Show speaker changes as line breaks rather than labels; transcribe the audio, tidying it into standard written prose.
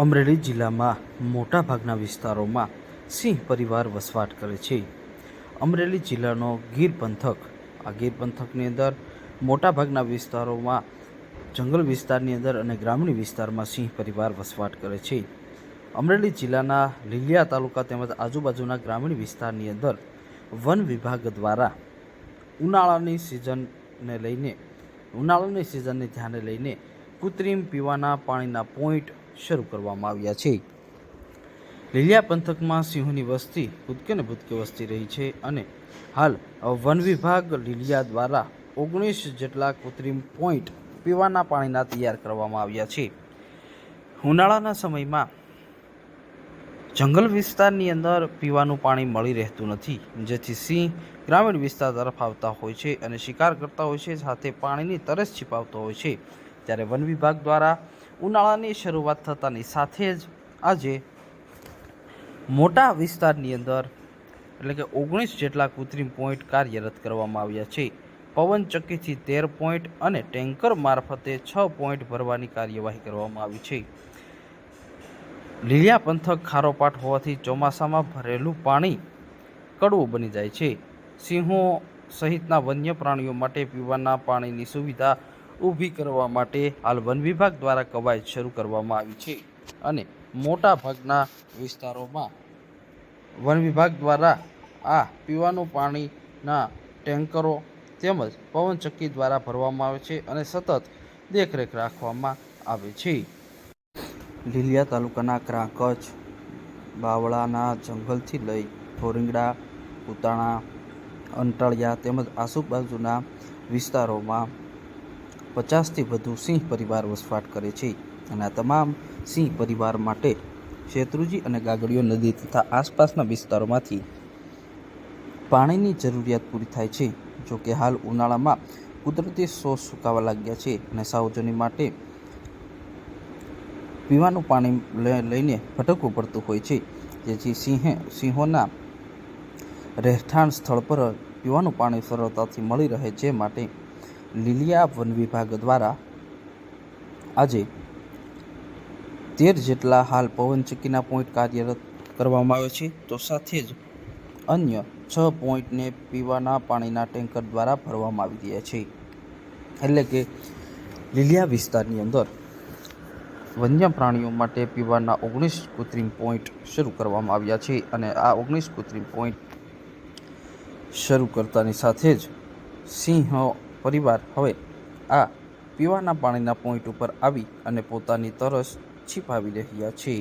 અમરેલી જિલ્લામાં મોટાભાગના વિસ્તારોમાં સિંહ પરિવાર વસવાટ કરે છે. અમરેલી જિલ્લાનો ગીર પંથક, આ ગીર પંથકની અંદર મોટાભાગના વિસ્તારોમાં જંગલ વિસ્તારની અંદર અને ગ્રામીણ વિસ્તારમાં સિંહ પરિવાર વસવાટ કરે છે. અમરેલી જિલ્લાના લીલિયા તાલુકા તેમજ આજુબાજુના ગ્રામીણ વિસ્તારની અંદર વન વિભાગ દ્વારા ઉનાળાની સિઝનને ધ્યાને લઈને કૃત્રિમ પીવાના પાણીના પોઈન્ટ શરૂ કરવામાં આવ્યા છે. લીલિયા પંથકમાં સિંહોની વસ્તી કૂદકે ને ભૂતકે વસતી રહી છે અને હાલ વન વિભાગ લીલિયા દ્વારા 19 જેટલા કૃત્રિમ પોઈન્ટ પીવાના પાણીના તૈયાર કરવામાં આવ્યા છે. ઉનાળાના સમયમાં જંગલ વિસ્તારની અંદર પીવાનું પાણી મળી રહેતું નથી, જેથી સિંહ ગ્રામીણ વિસ્તાર તરફ આવતા હોય છે અને શિકાર કરતા હોય છે, સાથે પાણીની તરસ છીપાવતો હોય છે. ત્યારે વન વિભાગ દ્વારા ઉનાળાની શરૂઆત થતાની સાથે જ આજે મોટા વિસ્તારની અંદર એટલે કે 19 જેટલા કૃત્રિમ પોઈન્ટ કાર્યરત કરવામાં આવ્યા છે. પવનચક્કીથી 13 પોઈન્ટ અને ટેન્કર મારફતે 6 પોઈન્ટ ભરવાની કાર્યવાહી કરવામાં આવી છે. લીલિયા પંથક ખારોપાટ હોવાથી ચોમાસામાં ભરેલું પાણી કડવું બની જાય છે. સિંહો સહિતના વન્ય પ્રાણીઓ માટે પીવાના પાણીની સુવિધા ઊભી કરવા માટે હાલ વન વિભાગ દ્વારા કવાયત શરૂ કરવામાં આવી છે અને મોટા ભાગના વિસ્તારોમાં વન વિભાગ દ્વારા આ પીવાનું પાણીના ટેન્કરો તેમજ પવનચક્કી દ્વારા ભરવામાં આવે છે અને સતત દેખરેખ રાખવામાં આવે છે. લીલિયા તાલુકાના ક્રાંકચ, બાવળાના જંગલથી લઈ થોરીંગડા, કુતાણા, અંટાળિયા તેમજ આજુબાજુના વિસ્તારોમાં 50થી વધુ સિંહ પરિવાર વસવાટ કરે છે અને આ તમામ સિંહ પરિવાર માટે શેત્રુંજી અને ગાગડીયો નદી તથા આસપાસના વિસ્તારોમાંથી પાણીની જરૂરિયાત પૂરી થાય છે. જોકે હાલ ઉનાળામાં કુદરતી સ્ત્રોત સુકાવા લાગ્યા છે અને સાવજોની માટે પીવાનું પાણી લઈને ભટકવું પડતું હોય છે, જેથી સિંહોના રહેઠાણ સ્થળ પર પીવાનું પાણી સરળતાથી મળી રહે છે. માટે લીલિયા વન વિભાગ દ્વારા આજે 13 જેટલા હાલ પવનચક્કીના પોઈન્ટ કાર્યરત કરવામાં આવે છે, તો સાથે જ અન્ય 6 પોઈન્ટને પીવાના પાણીના ટેન્કર દ્વારા ભરવામાં આવી રહ્યા છે. એટલે કે લીલિયા વિસ્તારની અંદર વન્ય પ્રાણીઓ માટે પીવાના 19 કૃત્રિમ પોઈન્ટ શરૂ કરવામાં આવ્યા છે અને આ 19 કૃત્રિમ પોઈન્ટ શરૂ કરતાની સાથે જ સિંહ પરિવાર હવે આ પીવાના પાણીના પોઈન્ટ ઉપર આવી અને પોતાની તરસ છીપાવી રહ્યા છે.